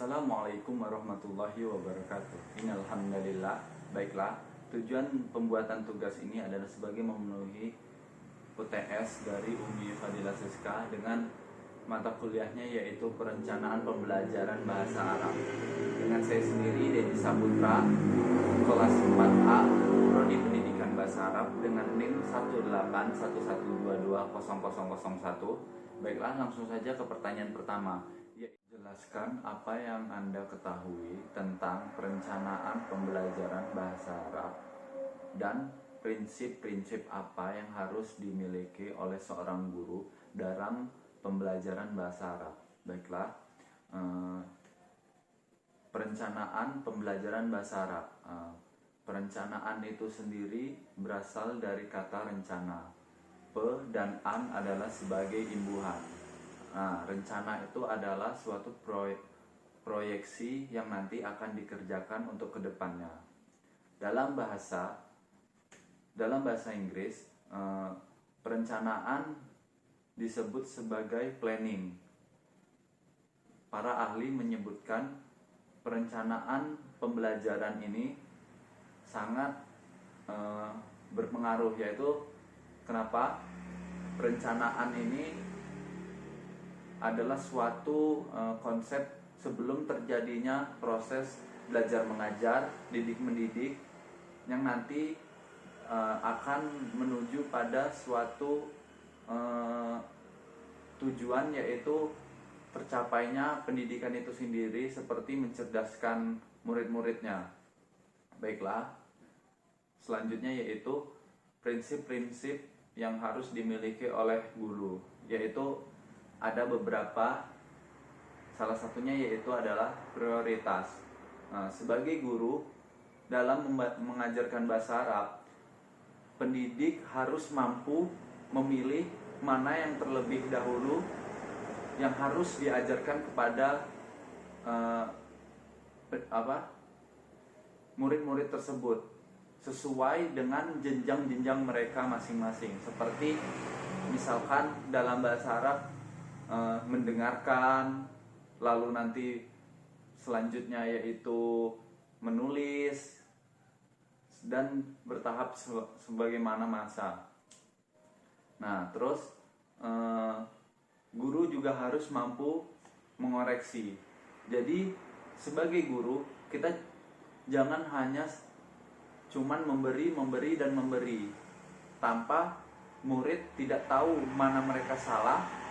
Assalamualaikum warahmatullahi wabarakatuh. Innalhamdulillah. Baiklah, tujuan pembuatan tugas ini adalah sebagai memenuhi UTS dari Umi Fadilah Siska dengan mata kuliahnya yaitu perencanaan pembelajaran bahasa Arab. Dengan saya sendiri, Dedi Saputra, kelas 4A, Prodi Pendidikan Bahasa Arab dengan NIM 18112200001. Baiklah, langsung saja ke pertanyaan pertama. Jelaskan apa yang Anda ketahui tentang perencanaan pembelajaran bahasa Arab dan prinsip-prinsip apa yang harus dimiliki oleh seorang guru dalam pembelajaran bahasa Arab. Baiklah, perencanaan pembelajaran bahasa Arab. Perencanaan itu sendiri berasal dari kata rencana. Pe dan an adalah sebagai imbuhan. Nah, rencana itu adalah suatu proyeksi yang nanti akan dikerjakan untuk kedepannya. Dalam bahasa Inggris, perencanaan disebut sebagai planning. Para ahli menyebutkan perencanaan pembelajaran ini sangat berpengaruh, yaitu kenapa perencanaan ini adalah suatu konsep sebelum terjadinya proses belajar mengajar, didik mendidik yang nanti akan menuju pada suatu tujuan, yaitu tercapainya pendidikan itu sendiri seperti mencerdaskan murid-muridnya. Baiklah, selanjutnya yaitu prinsip-prinsip yang harus dimiliki oleh guru, yaitu ada beberapa, salah satunya yaitu adalah prioritas. Sebagai guru dalam mengajarkan bahasa Arab, pendidik harus mampu memilih mana yang terlebih dahulu yang harus diajarkan kepada murid-murid tersebut sesuai dengan jenjang-jenjang mereka masing-masing. Seperti misalkan dalam bahasa Arab mendengarkan, lalu nanti selanjutnya yaitu menulis, dan bertahap sebagaimana masa. Nah, terus guru juga harus mampu mengoreksi. Jadi sebagai guru kita jangan hanya cuman memberi tanpa murid tidak tahu mana mereka salah,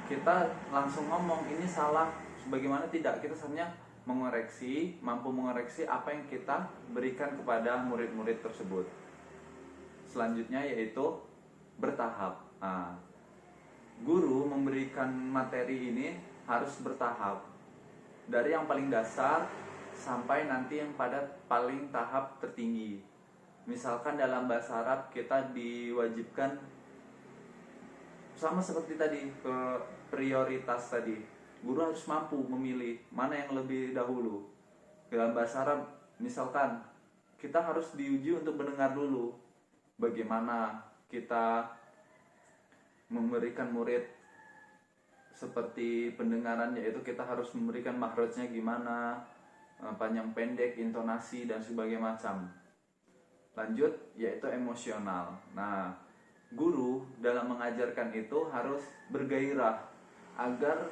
kita langsung ngomong ini salah, sebagaimana tidak, kita sebenarnya mampu mengoreksi apa yang kita berikan kepada murid-murid tersebut. Selanjutnya yaitu bertahap. Guru memberikan materi ini harus bertahap, dari yang paling dasar sampai nanti yang pada paling tahap tertinggi. Misalkan dalam bahasa Arab kita diwajibkan sama seperti tadi ke prioritas tadi, guru harus mampu memilih mana yang lebih dahulu. Dalam bahasa Arab misalkan kita harus diuji untuk mendengar dulu, bagaimana kita memberikan murid seperti pendengaran, yaitu kita harus memberikan makhrajnya gimana, panjang pendek, intonasi dan sebagainya macam. Lanjut yaitu emosional. Nah, guru dalam mengajarkan itu harus bergairah agar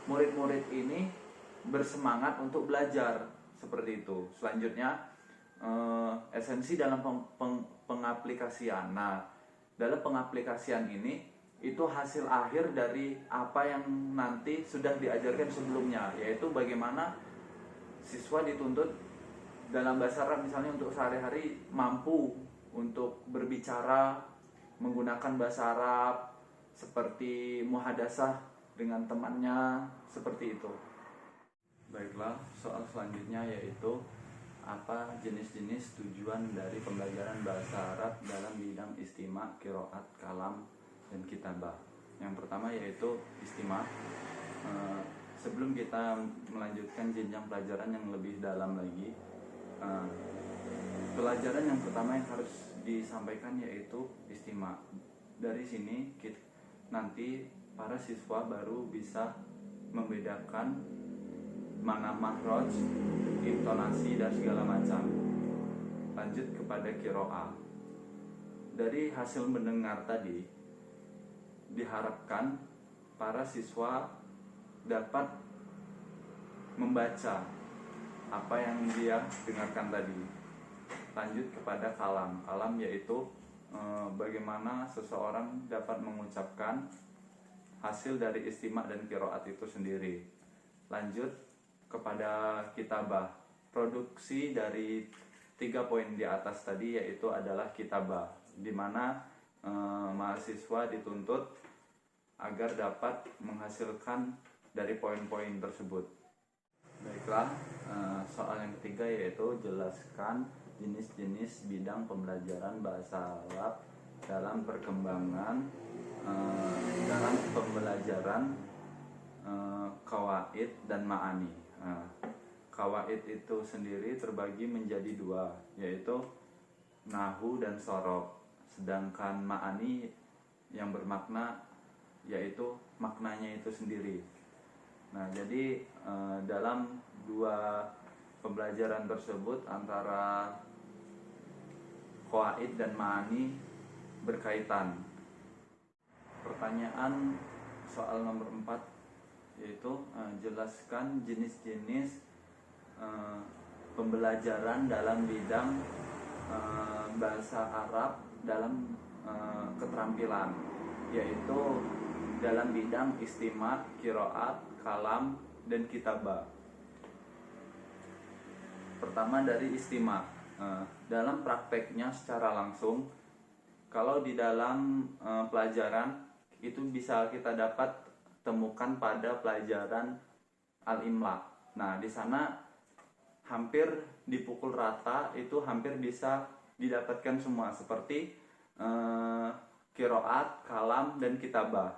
murid-murid ini bersemangat untuk belajar, seperti itu. Selanjutnya esensi dalam pengaplikasian. Nah, dalam pengaplikasian ini itu hasil akhir dari apa yang nanti sudah diajarkan sebelumnya, yaitu bagaimana siswa dituntut dalam bahasa Arab misalnya untuk sehari-hari mampu untuk berbicara menggunakan bahasa Arab, seperti muhadasah dengan temannya, seperti itu. Baiklah, soal selanjutnya yaitu apa jenis-jenis tujuan dari pembelajaran bahasa Arab dalam bidang istima, qiraat, kalam, dan kitabah. Yang pertama yaitu istima. Sebelum kita melanjutkan jenjang pelajaran yang lebih dalam lagi, pelajaran yang pertama yang harus disampaikan yaitu istima. Dari sini nanti para siswa baru bisa membedakan mana makhraj, intonasi dan segala macam. Lanjut kepada qiraah. Dari hasil mendengar tadi, diharapkan para siswa dapat membaca apa yang dia dengarkan tadi. Lanjut kepada kalam. Kalam yaitu bagaimana seseorang dapat mengucapkan hasil dari istimak dan qiraat itu sendiri. Lanjut kepada kitabah. Produksi dari 3 poin di atas tadi yaitu adalah kitabah, di mana mahasiswa dituntut agar dapat menghasilkan dari poin-poin tersebut. Baiklah, soal yang ketiga yaitu jelaskan jenis-jenis bidang pembelajaran bahasa Arab dalam perkembangan dalam pembelajaran qawaid dan ma'ani. Qawaid itu sendiri terbagi menjadi 2, yaitu nahwu dan sorof. Sedangkan ma'ani yang bermakna yaitu maknanya itu sendiri. Nah, jadi dalam 2 pembelajaran tersebut antara qawaid dan ma'ani berkaitan. Pertanyaan soal nomor 4 yaitu jelaskan jenis-jenis pembelajaran dalam bidang bahasa Arab dalam keterampilan, yaitu dalam bidang istimak, qiraat, kalam, dan kitabah. Pertama dari istimak. Dalam prakteknya secara langsung, kalau di dalam pelajaran itu bisa kita dapat temukan pada pelajaran al-imla. Nah, di sana hampir dipukul rata, itu hampir bisa didapatkan semua seperti qiraat, kalam, dan kitabah.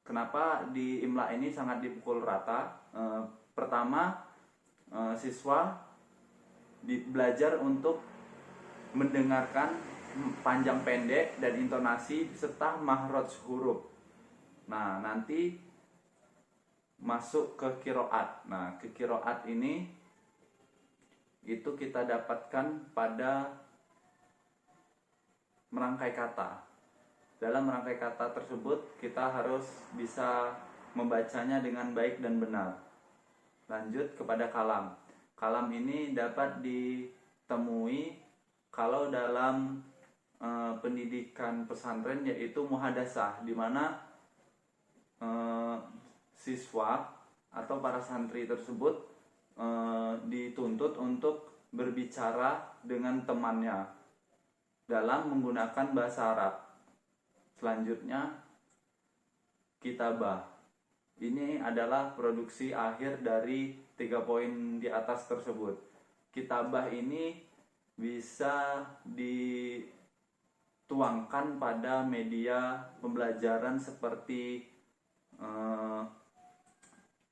Kenapa di imla ini sangat dipukul rata? Pertama, siswa belajar untuk mendengarkan panjang pendek dan intonasi serta makhraj huruf. Nah, nanti masuk ke qiraat. Nah, ke qiraat ini itu kita dapatkan pada merangkai kata. Dalam merangkai kata tersebut kita harus bisa membacanya dengan baik dan benar. Lanjut kepada kalam. Kalam ini dapat ditemui kalau dalam pendidikan pesantren, yaitu muhadasah, di mana siswa atau para santri tersebut dituntut untuk berbicara dengan temannya dalam menggunakan bahasa Arab. Selanjutnya kitabah. Ini adalah produksi akhir dari 3 poin di atas tersebut. Kitabah ini bisa dituangkan pada media pembelajaran seperti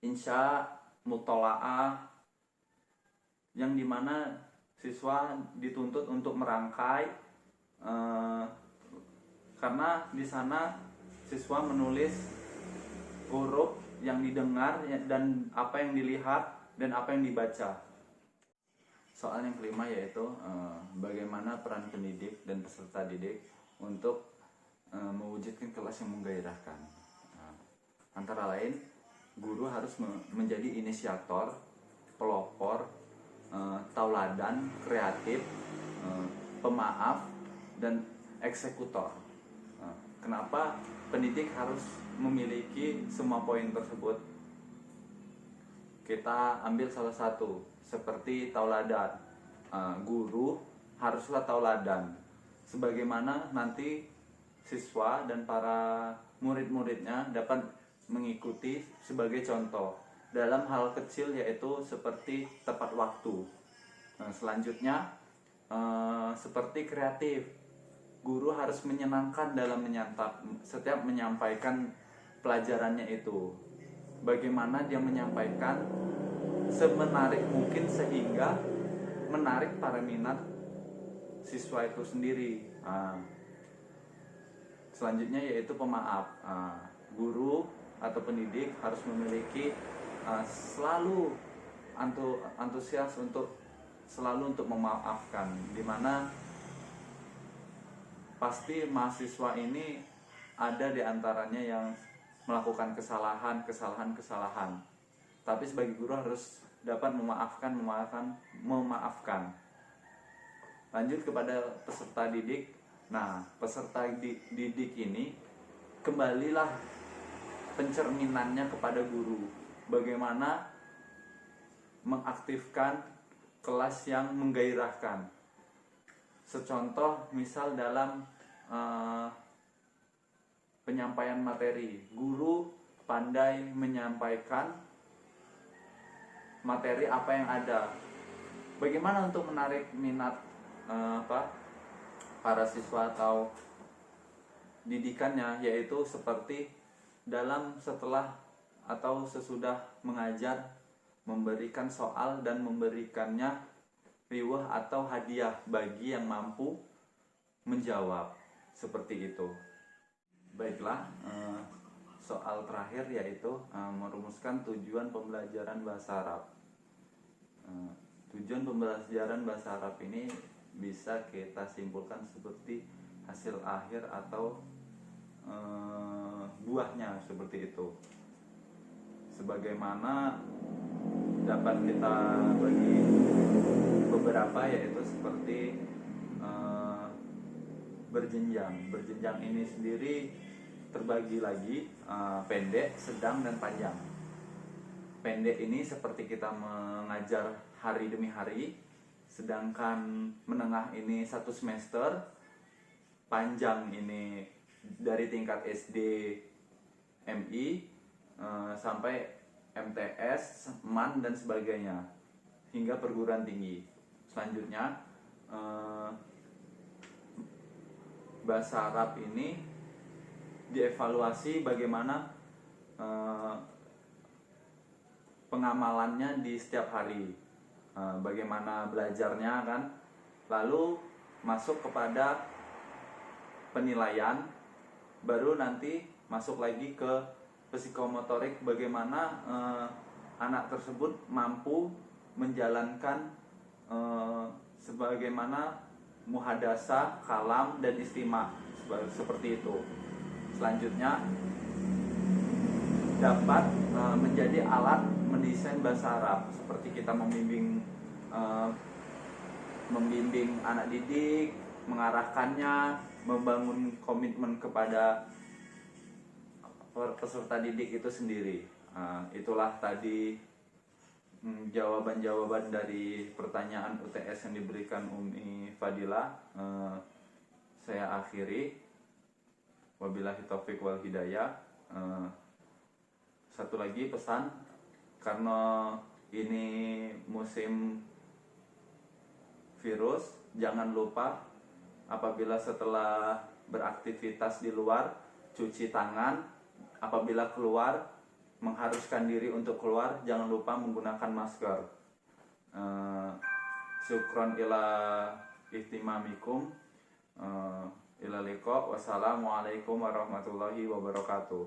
insya, mutola'ah, yang dimana siswa dituntut untuk merangkai, karena di sana siswa menulis huruf yang didengar dan apa yang dilihat dan apa yang dibaca. Soal yang kelima yaitu bagaimana peran pendidik dan peserta didik untuk mewujudkan kelas yang menggairahkan. Antara lain, guru harus menjadi inisiator, pelopor, tauladan, kreatif, pemaaf, dan eksekutor. Kenapa pendidik harus memiliki semua poin tersebut? Kita ambil salah satu, seperti tauladan. Guru haruslah tauladan, sebagaimana nanti siswa dan para murid-muridnya dapat mengikuti sebagai contoh dalam hal kecil, yaitu seperti tepat waktu. Selanjutnya seperti kreatif. Guru harus menyenangkan dalam setiap menyampaikan pelajarannya itu. Bagaimana dia menyampaikan semenarik mungkin sehingga menarik para minat siswa itu sendiri. Selanjutnya yaitu pemaaf. Guru atau pendidik harus memiliki selalu antusias untuk selalu untuk memaafkan, dimana pasti mahasiswa ini ada di antaranya yang melakukan kesalahan. Tapi sebagai guru harus dapat memaafkan. Lanjut kepada peserta didik. Nah, peserta didik ini kembalilah pencerminannya kepada guru. Bagaimana mengaktifkan kelas yang menggairahkan. Secontoh misal dalam penyampaian materi, guru pandai menyampaikan materi apa yang ada. Bagaimana untuk menarik minat para siswa atau didikannya, yaitu seperti dalam setelah atau sesudah mengajar, memberikan soal dan memberikannya riwah atau hadiah bagi yang mampu menjawab, seperti itu. Baiklah, soal terakhir yaitu merumuskan tujuan pembelajaran bahasa Arab. Tujuan pembelajaran bahasa Arab ini bisa kita simpulkan seperti hasil akhir atau buahnya, seperti itu. Sebagaimana dapat kita bagi beberapa, yaitu seperti berjenjang ini sendiri terbagi lagi pendek, sedang, dan panjang. Pendek ini seperti kita mengajar hari demi hari, sedangkan menengah ini 1 semester, panjang ini dari tingkat SD, MI sampai MTS, MAN, dan sebagainya hingga perguruan tinggi. Selanjutnya bahasa Arab ini dievaluasi bagaimana pengamalannya di setiap hari, bagaimana belajarnya kan, lalu masuk kepada penilaian, baru nanti masuk lagi ke psikomotorik, bagaimana anak tersebut mampu menjalankan sebagaimana muhadasah, kalam, dan istima, seperti itu. Selanjutnya dapat menjadi alat mendesain bahasa Arab, seperti kita membimbing anak didik, mengarahkannya, membangun komitmen kepada peserta didik itu sendiri. Itulah tadi jawaban-jawaban dari pertanyaan UTS yang diberikan Umi Fadilah. Saya akhiri. Wabillahi taufiq wal hidayah. Satu lagi pesan, karena ini musim virus, jangan lupa apabila setelah beraktivitas di luar, cuci tangan. Apabila keluar, mengharuskan diri untuk keluar, jangan lupa menggunakan masker. Syukron ila ihtimamikum. Ila liqa. Wassalamualaikum warahmatullahi wabarakatuh.